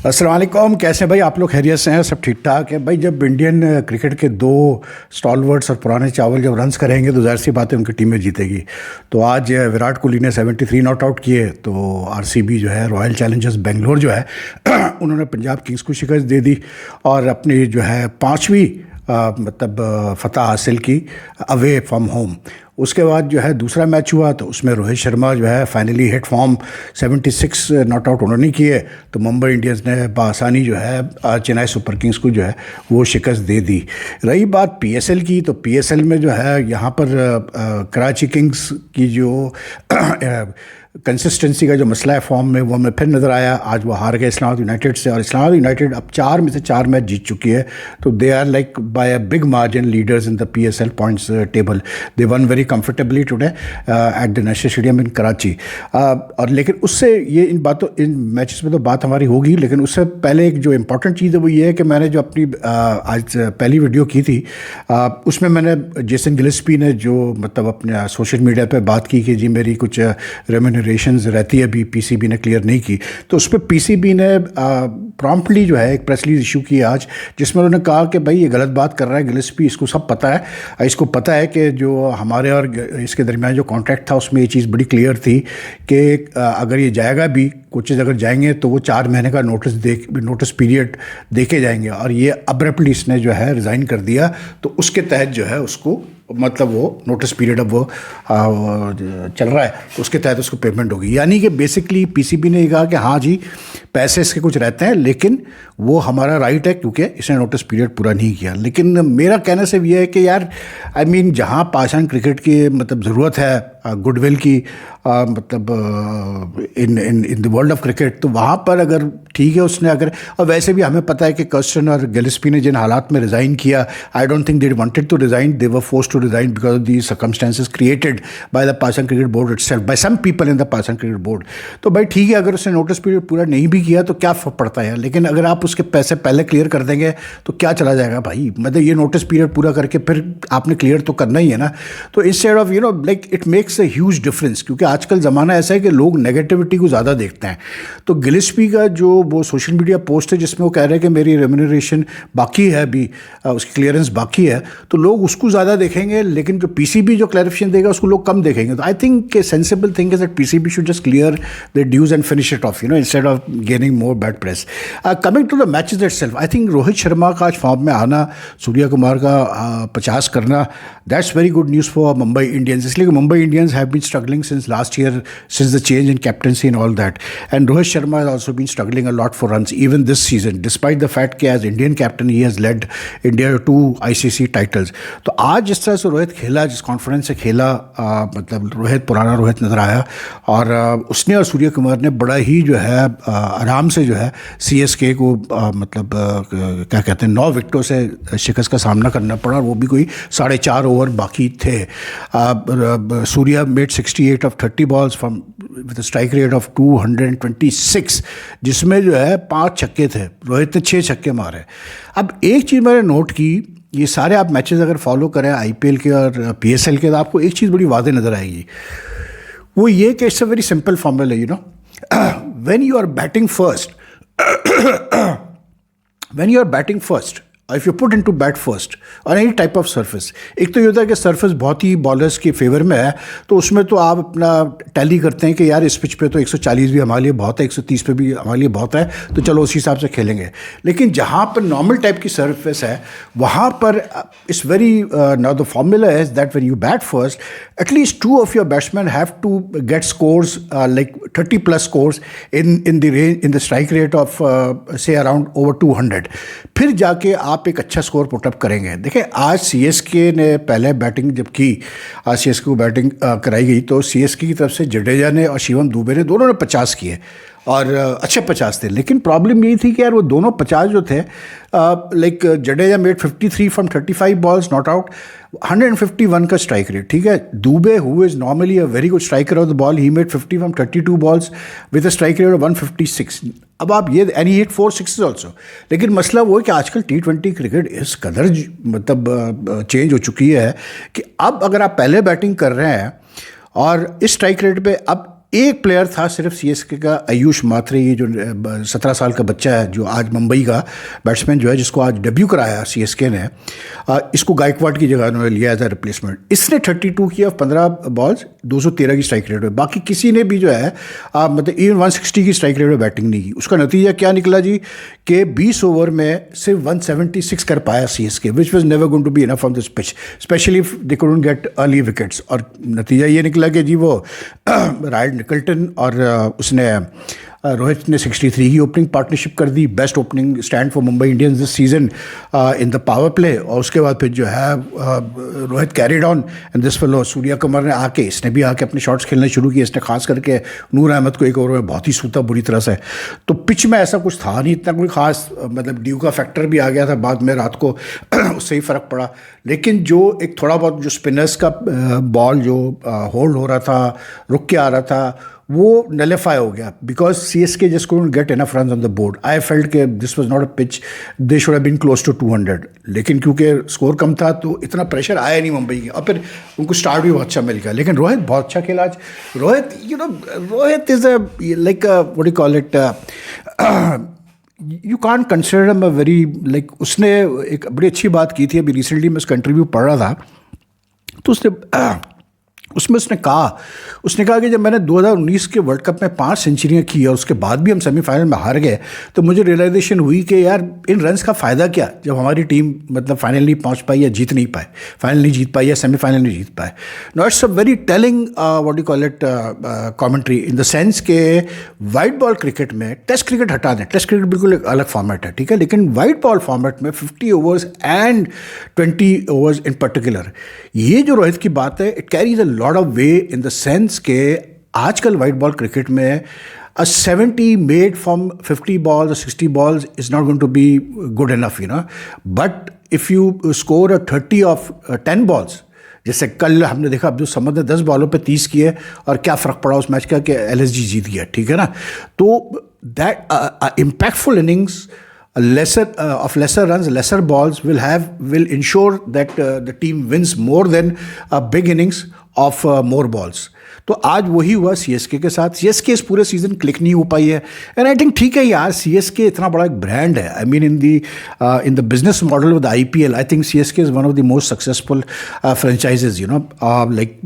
अस्सलाम वालेकुम। कैसे भाई आप लोग? खैरियत से हैं? सब ठीक ठाक है भाई। जब इंडियन क्रिकेट के दो स्टॉलवर्ड्स और पुराने चावल जब रन्स करेंगे तो ज़ाहिर सी बात है उनकी टीमें जीतेगी। तो आज विराट कोहली ने 73 नॉट आउट किए, तो आरसीबी जो है, रॉयल चैलेंजर्स बेंगलोर जो है उन्होंने पंजाब किंग्स को शिकस्त दे दी और अपनी जो है पाँचवीं फतह हासिल की अवे फ्रॉम होम। उसके बाद जो है दूसरा मैच हुआ तो उसमें रोहित शर्मा जो है finally hit form 76 not out उन्होंने किए, तो मुंबई इंडियंस ने बआसानी जो है चेन्नई सुपर किंग्स को जो है वो शिकस्त दे दी। रही बात पीएसएल की, तो पीएसएल में जो है यहाँ पर कराची किंग्स की जो कंसिस्टेंसी का जो मसला है फॉर्म में, वो हमें फिर नज़र आया। आज वो हार गए इस्लामाबाद यूनाइटेड से, और इस्लामाबाद यूनाइटेड अब 4 में से 4 मैच जीत चुकी है, तो they are like by a big margin leaders in the PSL points table. They won very comfortably today at the national stadium in Karachi. और लेकिन उससे ये इन मैचेस में तो बात हमारी होगी, लेकिन उससे पहले एक जो इंपॉर्टेंट चीज़ है वो ये है कि मैंने जो अपनी आज पहली वीडियो की थी उसमें मैंने जेसन गिलेस्पी ने जो अपने सोशल मीडिया पर बात की कि जी मेरी कुछ रेम्यूनरेशंस रहती है, अभी पीसीबी ने क्लियर नहीं की, तो उस पर पीसीबी ने प्रॉम्प्टली जो है एक प्रेस रिलीज इशू की आज, जिसमें उन्होंने कहा कि भाई ये गलत बात कर रहा है गिलेस्पी, इसको सब पता है, इसको पता है कि जो हमारे और इसके दरमियान जो कॉन्ट्रैक्ट था उसमें ये चीज़ बड़ी क्लियर थी कि अगर ये जाएगा भी, कोचेज़ अगर जाएंगे तो वो 4 महीने का नोटिस पीरियड देके जाएंगे, और ये अब्रप्टली इसने जो है रिज़ाइन कर दिया, तो उसके तहत जो है उसको वो नोटिस पीरियड अब वो चल रहा है, तो उसके तहत उसको पेमेंट होगी। यानी कि बेसिकली पीसीबी ने कहा कि हाँ जी पैसे इसके कुछ रहते हैं, लेकिन वो हमारा राइट है क्योंकि इसने नोटिस पीरियड पूरा नहीं किया। लेकिन मेरा कहने से ये है कि यार आई मीन जहाँ पाषाण क्रिकेट की ज़रूरत है गुडविल की in the world of cricket, तो वहाँ पर अगर ठीक है उसने अगर, और वैसे भी हमें पता है कि कर्स्टन और गिलेस्पी ने जिन हालात में रिज़ाइन किया, I don't think they wanted to resign, they were forced to resign because of the circumstances created by the Pakistan cricket board itself, by some people in the Pakistan cricket board. तो भाई ठीक है, अगर उसने नोटिस पीरियड पूरा नहीं भी किया तो क्या फ़र्क पड़ता है, लेकिन अगर आप उसके पैसे पहले क्लियर कर देंगे तो क्या चला जाएगा भाई। मतलब ये नोटिस पीरियड पूरा करके फिर आपने क्लियर तो करना ही है ना। तो instead of like it makes a huge difference, क्योंकि आजकल ज़माना ऐसा है कि लोग नेगेटिविटी को ज़्यादा देखते हैं। तो गिलेस्पी का जो वो सोशल मीडिया पोस्ट है जिसमें वो कह रहे हैं कि मेरी रेम्यूनरेशन बाकी है, अभी उसकी क्लियरेंस बाकी है, तो लोग उसको ज़्यादा देखेंगे, लेकिन जो पीसीबी जो क्लैरिफिकेशन देगा उसको लोग कम देखेंगे। तो I think sensible thing is that PCB should just clear the dues and finish it off instead of gaining more bad press. Coming to the matches itself, I think Rohit Sharma का आज form में आना, सूर्या कुमार का 50 करना, that's very good news for Mumbai Indians, इसलिए कि Mumbai Indians have been struggling since last year, since the change in captaincy and all that, and Rohit Sharma has also been struggling a lot for runs even this season, despite the fact that as Indian captain he has led India to 2 ICC titles. तो आज जिस तरह से रोहित खेला, जिस confidence से खेला, रोहित पुराना रोहित नज़र आया, और उसने और सूर्य कुमार ने बड़ा ही जो है आराम से जो है CSK को क्या कहते हैं 9 विकेटों से शिकस्त का सामना करना पड़ा, और वो भी कोई 4.5 ओवर बाकी थे। Surya made 68 of 30 balls from with a strike rate of 226, जिसमें जो है 5 छक्के थे, रोहित ने 6 छक्के मारे। अब एक चीज़ मैंने नोट की, ये सारे आप मैचेस अगर फॉलो करें आईपीएल के और पीएसएल के, तो आपको एक चीज़ बड़ी वाज़ेह नज़र आएगी, वो ये कि it's a very simple formula, when you are batting first when you are batting first, if you put into bat first on any type of surface, एक तो ये होता है कि सरफेस बहुत ही बॉलर्स के फेवर में है, तो उसमें तो आप अपना टैली करते हैं कि यार इस पिच पे तो 140 भी हमारे लिए बहुत है, 130 पे भी हमारे लिए बहुत है, तो चलो उसी हिसाब से खेलेंगे। लेकिन जहाँ पर नॉर्मल टाइप की सरफेस है वहाँ पर it's very now the formula is that when you bat first at least 2 of your batsmen have to get scores like 30+ scores in the range, in the strike rate of say around over 200, फिर जाके आप एक अच्छा score put up करेंगे। देखिए आज CSK ने पहले बैटिंग जब की, आज सीएसके को बैटिंग कराई गई, तो सीएसके की तरफ से जडेजा ने और शिवम दुबे ने दोनों ने 50 किए, और अच्छे 50 थे। लेकिन प्रॉब्लम यही थी कि यार वो दोनों 50 जो थे, like Jadeja made 53 from 35 balls not out, 151 का स्ट्राइक रेट, ठीक है। Dubey who is normally a very good striker of the ball, he made 50 from 32 balls with a strike rate of 156। अब आप ये and he hit 4 sixes also. लेकिन मसला वो है कि आजकल T20 क्रिकेट इस कदर चेंज हो चुकी है कि अब अगर आप पहले बैटिंग कर रहे हैं और इस स्ट्राइक रेट पे, अब एक प्लेयर था सिर्फ सीएसके का, आयुष मात्रे, ये जो 17 साल का बच्चा है जो आज मुंबई का बैट्समैन जो है, जिसको आज डेब्यू कराया सीएसके ने। इसको गायकवाड की जगह उन्होंने लिया एज अ रिप्लेसमेंट। इसने 32 किया 15 बॉल्स, 213 की स्ट्राइक रेट में। बाकी किसी ने भी जो है मतलब इवन 160 की स्ट्राइक रेट में बैटिंग नहीं की। उसका नतीजा क्या निकला जी कि 20 ओवर में सिर्फ 176 कर पाया CSK, which was never going to be enough on this pitch, especially if they couldn't get early wickets. और नतीजा ये निकला कि जी वो राइड निकल्टन और उसने रोहित ने 63 की ओपनिंग पार्टनरशिप कर दी, best opening stand for Mumbai Indians this season in the power play. और उसके बाद फिर जो है Rohit carried on and this fellow Surya Kumar ने आके, इसने भी आके अपने शॉट्स खेलने शुरू किए। इसने खास करके नूर अहमद को एक ओवर में बहुत ही सूता बुरी तरह से। तो पिच में ऐसा कुछ था नहीं इतना कोई खास, मतलब ड्यू का फैक्टर भी आ गया था बाद में रात को उससे ही फ़र्क पड़ा। लेकिन जो एक थोड़ा बहुत जो स्पिनर्स का बॉल जो होल्ड हो रहा था, रुक के आ रहा था, वो नलीफाई हो गया because CSK just couldn't get enough runs on the board. I felt के this was not a pitch, they should have been close to 200। लेकिन क्योंकि स्कोर कम था तो इतना प्रेशर आया नहीं मुंबई के, और फिर उनको स्टार्ट भी बहुत अच्छा मिल गया। लेकिन रोहित बहुत अच्छा खेला आज। Rohit Rohit is a like what you call it, you can't consider him a very like, उसने एक बड़ी अच्छी बात की थी अभी रिसेंटली, मैं उसका इंटरव्यू पढ़ रहा था तो उसमें उसने कहा कि जब मैंने 2019 के वर्ल्ड कप में 5 सेंचुरियाँ की और उसके बाद भी हम सेमीफाइनल में हार गए, तो मुझे रियलाइजेशन हुई कि यार इन रन्स का फ़ायदा क्या जब हमारी टीम मतलब फाइनल नहीं पहुँच पाई या जीत नहीं पाए, फाइनल नहीं जीत पाई या सेमीफाइनल नहीं जीत पाए। No, it's a very telling what you call it commentary in the sense के वाइट बॉल क्रिकेट में, टेस्ट क्रिकेट हटा दें, टेस्ट क्रिकेट बिल्कुल एक अलग फॉर्मेट है, ठीक है, लेकिन वाइट बॉल फॉर्मेट में 50 overs and 20 overs in particular, ये जो रोहित की बात है, it carries a lot of way in the sense के आजकल वाइट बॉल क्रिकेट में a 70 made from 50 balls or 60 balls is not going to be good enough, you know. But if you score a 30 of 10 balls, जैसे कल हमने देखा अब्दुल समद ने 10 बॉलों पे 30 किए और क्या फ़र्क पड़ा उस मैच का कि एलएसजी जीत गया, ठीक है ना। तो that impactful innings of lesser runs, lesser balls will ensure that the team wins more than big innings of more balls. तो आज वही हुआ सीएसके के साथ। सीएसके इस पूरे सीज़न क्लिक नहीं हो पाई है, एंड आई थिंक ठीक है यार, सीएसके इतना बड़ा एक ब्रांड है। I mean in the business model with IPL, I think CSK is one of the most successful franchises, you know, like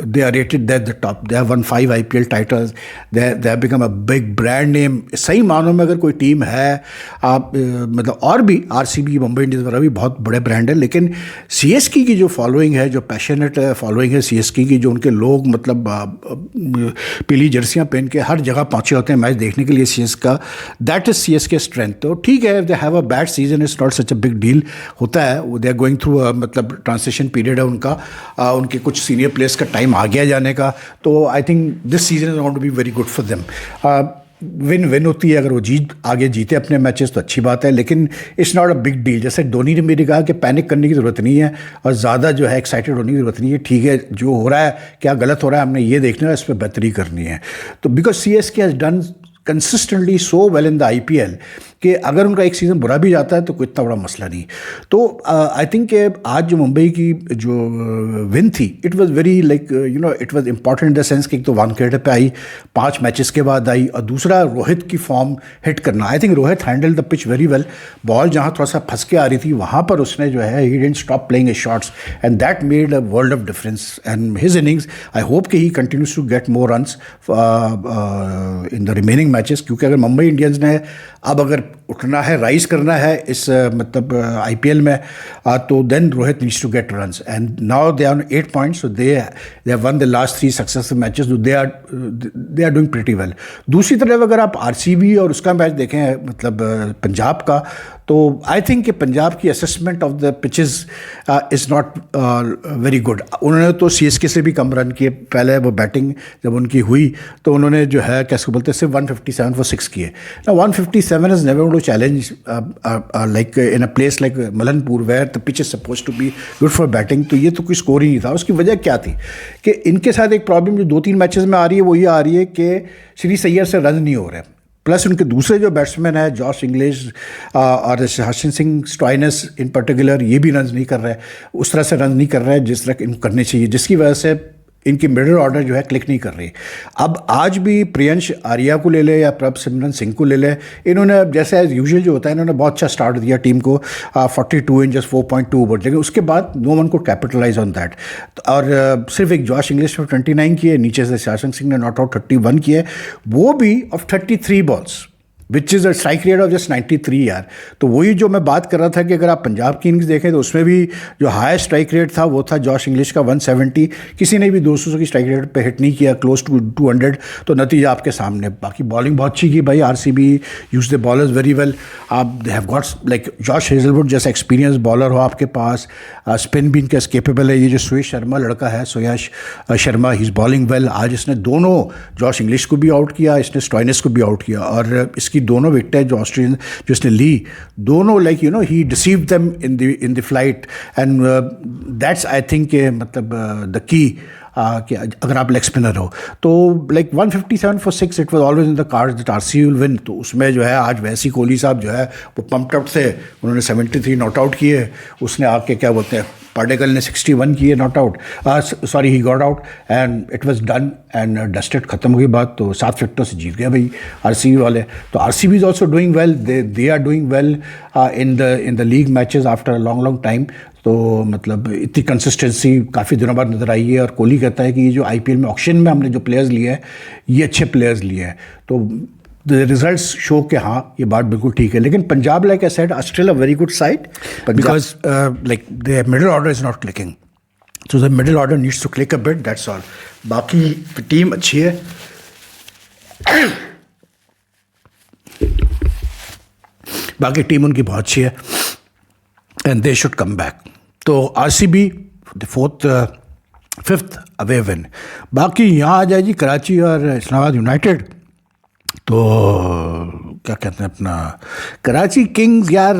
they are rated at the top, they have won 5 IPL titles, they have become a big brand name। सही मानों में अगर कोई team है मतलब और भी RCB, Mumbai Indians वगैरह भी बहुत बड़े ब्रांड है, लेकिन सीएसके की जो फॉलोइंग है, जो पैशनेट फॉलोइंग है सीएसके की, जो उनके लोग मतलब पीली जर्सियां पहन के हर जगह पहुंचे होते हैं मैच देखने के लिए सीएसके का, दैट इज सीएसके स्ट्रेंथ। तो ठीक है, they have a bad season, it's not such a big deal, होता है, दे आर गोइंग थ्रू मतलब ट्रांसिशन पीरियड है उनका, उनके कुछ सीनियर प्लेयर्स का टाइम आ गया जाने का। तो I think this season is going to be very good for them. Win होती है, अगर वो आगे जीते अपने मैचेस तो अच्छी बात है, लेकिन it's not a big deal. जैसे धोनी ने मेरे कहा कि पैनिक करने की ज़रूरत नहीं है और ज़्यादा जो है एक्साइटेड होने की ज़रूरत नहीं है। ठीक है, जो हो रहा है क्या गलत हो रहा है हमने ये देखना है, इस पर बेहतरी करनी है। तो because CSK has done consistently so well in the IPL कि अगर उनका एक सीज़न बुरा भी जाता है तो कोई इतना बड़ा मसला नहीं। तो आई थिंक आज जो मुंबई की जो विन थी, it was very like you know, it was important in the sense कि एक तो वानखेड़े पे आई, 5 मैचेस के बाद आई, और दूसरा रोहित की फॉर्म हिट करना। आई think Rohit handle the pitch very well. Ball जहाँ थोड़ा सा फंस के आ रही थी वहाँ पर उसने जो है, he didn't stop playing his shots and that made a world of difference. And his innings, I hope कि he continues to get more runs in the remaining matches, क्योंकि अगर मुंबई इंडियंस ने अब अगर उठना है, राइज करना है इस मतलब आईपीएल में, तो then Rohit needs to get runs and now they are 8 points, so they have won the last 3 successful matches, they are doing pretty well. दूसरी तरफ अगर आप आरसीबी और उसका मैच देखें मतलब पंजाब का, तो आई थिंक कि पंजाब की assessment of the pitches is not very good. उन्होंने तो सीएसके से भी कम रन किए। पहले वो बैटिंग जब उनकी हुई तो उन्होंने जो है कैसे बोलते हैं, सिर्फ 157 for 6 किए। 157 is never too challenge like in a place like Mullanpur where the pitch is suppose to be good for batting. तो ये तो कोई स्कोर ही नहीं था। उसकी वजह क्या थी कि इनके साथ एक प्रॉब्लम जो 2-3 मैचेस में आ रही है वो ये आ रही है कि श्री सैयद से रन नहीं हो रहे, प्लस उनके दूसरे जो बैट्समैन है जॉश इंग्लिश और हर्षन सिंह स्टॉइनस इन पर्टिकुलर, ये भी रन नहीं कर रहे, उस तरह से रन नहीं कर रहे जिस तरह इनको करने चाहिए, जिसकी वजह से इनकी मिडिल ऑर्डर जो है क्लिक नहीं कर रही। अब आज भी प्रियंश आर्या को ले ले या प्रभ सिमरन सिंह को ले ले, इन्होंने जैसे एज यूजुअल जो होता है इन्होंने बहुत अच्छा स्टार्ट दिया टीम को, 42 इन जस्ट 4.2 ओवर, लेकिन उसके बाद नो वन को कैपिटलाइज ऑन दैट। और सिर्फ एक जॉश इंग्लिश ने 29 किए, नीचे से शासन सिंह ने नॉट आउट 31 किए, वो भी of 33 balls, which is a strike rate of just 93 यार। तो वही जो मैं बात कर रहा था कि अगर आप पंजाब की इनिंग्स देखें तो उसमें भी जो हाई स्ट्राइक रेट था वो था जॉश इंग्लिश का 170, किसी ने भी 200 की स्ट्राइक रेट पे हिट नहीं किया, क्लोज टू 200। तो नतीजा आपके सामने। बाकी बॉलिंग बहुत अच्छी की भाई, RCB use the bowlers very well. आप they have got like Josh Hazlewood जैसा एक्सपीरियंस बॉलर हो आपके पास, स्पिन भी इनका स्केपेबल है। ये जो सुयश शर्मा लड़का है, Suyash Sharma, he is bowling well. आज इसने दोनों जॉश इंग्लिश को भी आउट किया, इसने स्टॉइनिस को भी आउट किया, और इसकी दोनों विकेटें जो ऑस्ट्रेलियन जो इसने ली, दोनों like you know he deceived them in the flight, and that's I think मतलब द की कि अगर आप लेग स्पिनर हो तो like 157 for 6 it was always in the cards that RCB will win. तो उसमें जो है आज वैसी कोहली साहब जो है वो पम्प्ड अप थे, उन्होंने 73 नॉट आउट किए, उसने आके क्या बोलते हैं पार्टिकल ने 61 किए not out, sorry he got out and it was done and dusted, खत्म हो गई बात। तो 7 विकेटों से जीत गए भाई आरसीबी वाले। तो RCB is also doing well, they are doing well in the league matches after a long time. तो मतलब इतनी कंसिस्टेंसी काफ़ी दिनों बाद नज़र आई है, और कोहली कहता है कि ये जो आईपीएल में ऑक्शन में हमने जो प्लेयर्स लिए हैं ये अच्छे प्लेयर्स लिए हैं। तो द रिजल्ट्स शो कि हाँ ये बात बिल्कुल ठीक है। लेकिन Punjab like I said are still a very good side, because like the middle order is not clicking, so the middle order needs to click a bit, that's all. बाकी team अच्छी है, बाकी टीम उनकी बहुत अच्छी है, and they should come back. तो RCB the 5th away win. बाकी यहाँ आ जाए जी कराची और इस्लामाबाद यूनाइटेड, तो क्या कहते हैं अपना कराची किंग्स यार,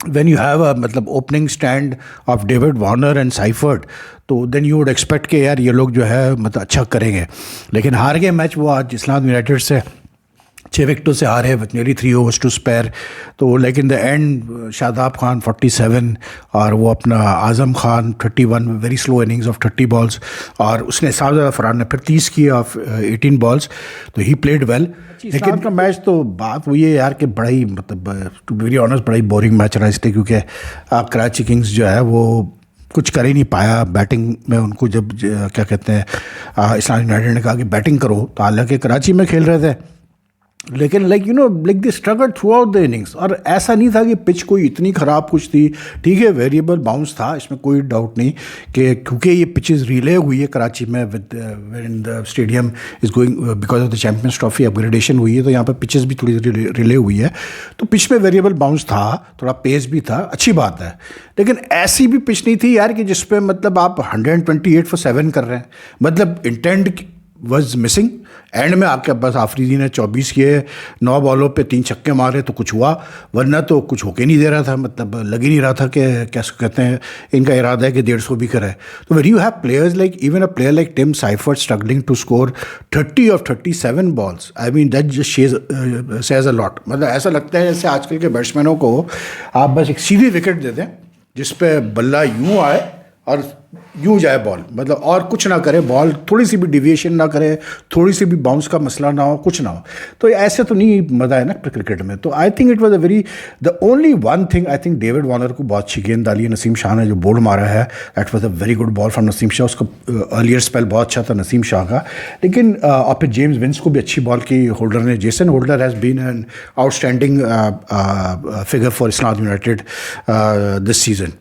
व्हेन यू हैव अ मतलब opening stand of David Warner and ciphered, तो देन यू वुड एक्सपेक्ट कि यार ये लोग जो है मतलब अच्छा करेंगे, लेकिन हार गए मैच वो आज इस्लामाबाद यूनाइटेड से, 6 विकेटों से हारे with nearly 3 overs to spare. तो like in the end Shadab Khan 47 और वो अपना Azam Khan 31, very slow innings of 30 balls, और उसने साहब फरहान ने फिर 30 किए ऑफ 18 balls, तो ही प्लेड वेल। लेकिन का मैच तो बात वही है यार कि बड़ा ही मतलब टू बी वेरी ऑनेस्ट बड़ा ही बोरिंग मैच रहा, इसलिए क्योंकि कराची किंग्स जो है वो कुछ कर ही नहीं पाया बैटिंग में। उनको जब क्या कहते हैं इस्लामाबाद यूनाइटेड ने कहा कि बैटिंग करो, तो हालांकि कराची में खेल रहे थे, लेकिन like you know like they struggle through out the innings. और ऐसा नहीं था कि पिच कोई इतनी ख़राब कुछ थी, ठीक है वेरिएबल बाउंस था, इसमें कोई डाउट नहीं कि क्योंकि ये पिचेस रिले हुई है कराची में with in the stadium is going because of the champions trophy upgradation हुई है, तो यहाँ पर पिचेस भी थोड़ी रिले हुई है, तो पिच में वेरिएबल बाउंस था, थोड़ा पेस भी था, अच्छी बात है। लेकिन ऐसी भी पिच नहीं थी यार कि जिस पे मतलब आप 128 for 7 कर रहे हैं, मतलब इंटेंट वॉज मिसिंग। एंड में आपके पास आफरीदी ने 24 किए, 9 बॉलों पे 3 छक्के मारे तो कुछ हुआ, वरना तो कुछ होके नहीं दे रहा था, मतलब लग ही नहीं रहा था कि क्या कहते हैं इनका इरादा है कि 150 भी करे। तो when you have players like even a player like Tim Seifert struggling to score 30 of 37 balls, I mean that just says a lot. मतलब ऐसा लगता है जैसे आजकल के बैट्समैनों को आप बस एक सीधी विकेट दे दें जिस पे बल्ला यूँ आए और यूँ जाए बॉल, मतलब और कुछ ना करे, बॉल थोड़ी सी भी डिविएशन ना करे, थोड़ी सी भी बाउंस का मसला ना हो, कुछ ना हो, तो ऐसे तो नहीं मज़ा है ना क्रिकेट में। तो I think it was a very the only one thing, I think David Warner को बहुत अच्छी गेंद डाली है, नसीम शाह ने जो बोल्ड मारा है that was a very good ball from Naseem Shah, उसका अर्लियर स्पेल बहुत अच्छा था नसीम शाह का। लेकिन और फिर जेम्स विंस को भी अच्छी बॉल की होल्डर ने, Jason Holder has been an outstanding figure for Islamabad United this season,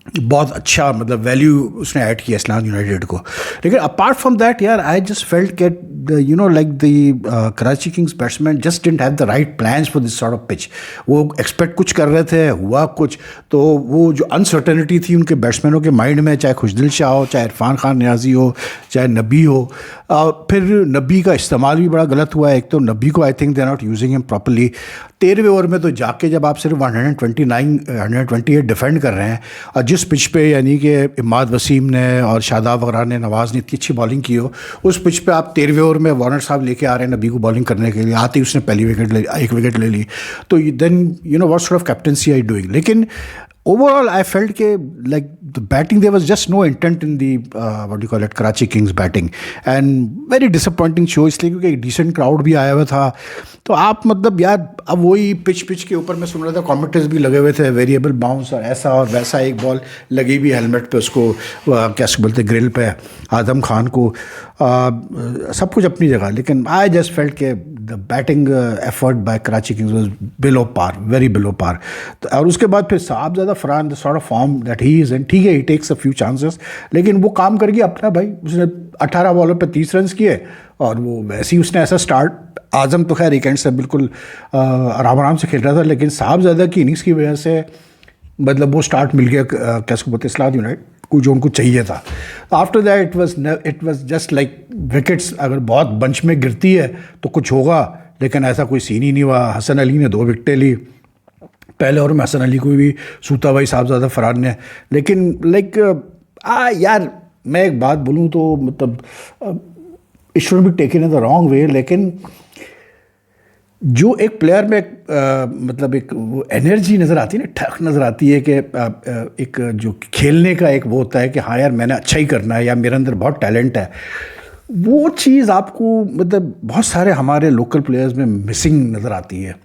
बहुत अच्छा मतलब वैल्यू उसने ऐड किया इस्लामाबाद यूनाइटेड को। लेकिन अपार्ट फ्रॉम दैट यार आई just felt get you know like the Karachi Kings batsman just didn't have the right plans for this sort of pitch. वो expect कुछ कर रहे थे, हुआ कुछ, तो वो जो अनसर्टेनिटी थी उनके बैट्समैनों के माइंड में, चाहे खुशदिल शाह हो, चाहे इरफान खान नियाजी हो, चाहे नबी हो, फिर नबी का इस्तेमाल भी बड़ा गलत हुआ है। एक तो नबी को I think they are not using him properly. 13वें ओवर में तो जाके जब आप सिर्फ 128 डिफेंड कर रहे हैं, और जिस पिच पे यानी कि इमाद वसीम ने और शादाब वगैरह ने, नवाज़ ने इतनी अच्छी बॉलिंग की हो, उस पिच पे आप 13वें ओवर में वार्नर साहब लेके आ रहे हैं नबी को बॉलिंग करने के लिए, आते ही उसने पहली विकेट ले, 1 विकेट ले ली, तो then you know what sort of captaincy I doing. लेकिन overall I felt ke like the batting, there was just no intent in the what do you call it, Karachi Kings batting, and very disappointing show इसलिए क्योंकि एक decent crowd भी आया हुआ था. तो आप मतलब यार अब वही पिच के ऊपर मैं सुन रहा था, कमेंटेटर्स भी लगे हुए थे, वेरिएबल बाउंस और ऐसा और वैसा, एक बॉल लगी भी हेलमेट पे उसको, क्या बोलते ग्रिल पे आदम खान को, सब कुछ अपनी जगह, लेकिन आई जस्ट फेल्ट के the batting effort by Karachi kings was below par, very below par. और उसके बाद फिर Sahibzada Farhan, the sort of form that he is in, ठीक है he takes a few chances, लेकिन वो काम कर गया अपना भाई. उसने 18 बॉलों पे 30 रन किए और वो वैसे ही उसने ऐसा स्टार्ट, आजम तो खैर एक एंड से बिल्कुल आराम से खेल रहा था, लेकिन साहबजादा की इनिंग्स की वजह से मतलब वो स्टार्ट मिल गया कैसे बोलते इस्लाह यूनाइटेड को, जो उनको चाहिए था. After that it was just like wickets अगर बहुत बंच में गिरती है तो कुछ होगा, लेकिन ऐसा कोई सीन ही नहीं हुआ. हसन अली ने 2 विकेटें ली पहले ओवर में, हसन अली को भी सूता भाई साहबजादा फरहान ने. लेकिन लाइक यार मैं एक बात बोलूँ तो मतलब it should be taken in the wrong way, लेकिन जो एक प्लेयर में मतलब एक वो एनर्जी नज़र आती है ना, ठक नज़र आती है कि एक जो खेलने का एक वो होता है कि हाँ यार मैंने अच्छा ही करना है या मेरे अंदर बहुत टैलेंट है, वो चीज़ आपको मतलब बहुत सारे हमारे लोकल प्लेयर्स में मिसिंग नज़र आती है.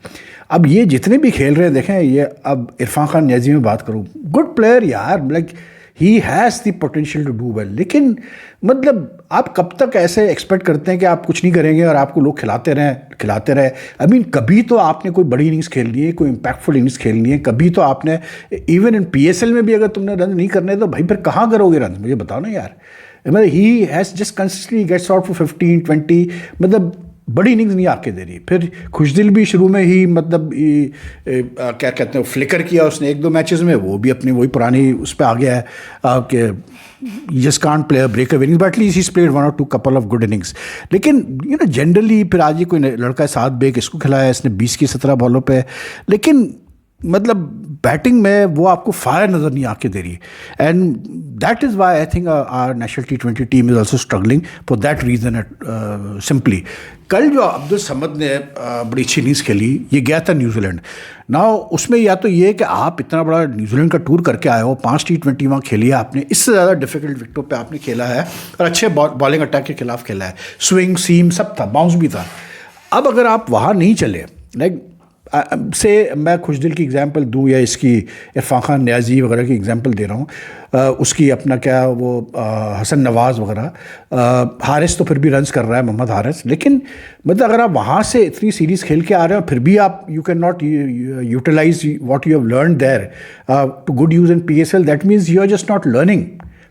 अब ये जितने भी खेल रहे हैं देखें, ये अब इरफान खान न्याजी में बात करूँ, गुड प्लेयर यार, like he has the potential to do well, लेकिन मतलब आप कब तक ऐसे एक्सपेक्ट करते हैं कि आप कुछ नहीं करेंगे और आपको लोग खिलाते रहे. आई मीन कभी तो आपने कोई बड़ी इनिंग्स खेलनी है, कोई इम्पैक्टफुल इनिंग्स खेलनी है, कभी तो आपने इवन इन PSL में भी अगर तुमने रन नहीं करने तो भाई फिर कहाँ करोगे रन, मुझे बताओ ना यार. मतलब he has just consistently gets out for 15-20, मतलब बड़ी इनिंग्स नहीं आके दे रही. फिर खुशदिल भी शुरू में ही मतलब क्या कहते हैं फ्लिकर किया उसने 1-2 मैचेस में, वो भी अपनी वही पुरानी उस पर आ गया है कि just can't play break a innings, but at least he played 1 or 2 couple of good innings. लेकिन यू नो जनरली फिर आज ये कोई लड़का है 7 ब्रेक इसको खिलाया इसने 20 की 17 बॉलों पे, लेकिन मतलब बैटिंग में वो आपको फायर नज़र नहीं आके दे रही. And that is why I think our national T20 team is also struggling for that reason. Simply कल जो अब्दुल समद ने बड़ी अच्छी इनिंग्स खेली, ये गया था न्यूजीलैंड ना, उसमें या तो ये कि आप इतना बड़ा न्यूजीलैंड का टूर करके आए हो, 5 T20 वहाँ खेली है आपने, इससे ज़्यादा डिफिकल्ट विकेटों पे आपने खेला है और अच्छे बॉलिंग अटैक के खिलाफ खेला है, स्विंग सीम सब था, बाउंस भी था. अब अगर आप वहाँ नहीं चले, लाइक से मैं खुशदिल की एग्जांपल दूँ या इसकी इरफान खान न्याजी वगैरह की एग्जांपल दे रहा हूँ, उसकी अपना क्या वो हसन नवाज़ वगैरह, हारिस तो फिर भी रन्स कर रहा है मोहम्मद हारिस, लेकिन मतलब अगर आप वहाँ से इतनी सीरीज़ खेल के आ रहे हो फिर भी आप you can not utilize what you have learn there to good use in PSL, that means you are just not learning.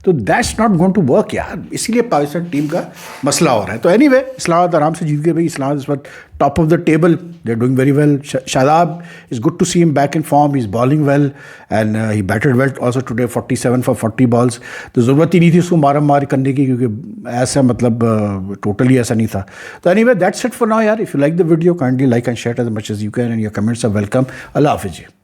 तो that's not going to work यार, इसीलिए पाकिस्तान टीम का मसला हो रहा है. तो एनीवे इस्लामाबाद आराम से जीत गए भाई. इस्लामाबाद इस वक्त top of the table, they are doing very well. Shadab is good to see him back in form, he is bowling well and he batted well also today, 47 for 40 balls. तो ज़रूरत ही नहीं थी उसको मार करने की, क्योंकि ऐसा मतलब टोटली ऐसा नहीं था. तो anyway that's it for now यार. If you like the video kindly like and share as much as you can and your comments are welcome. अल्लाह हाफिज़.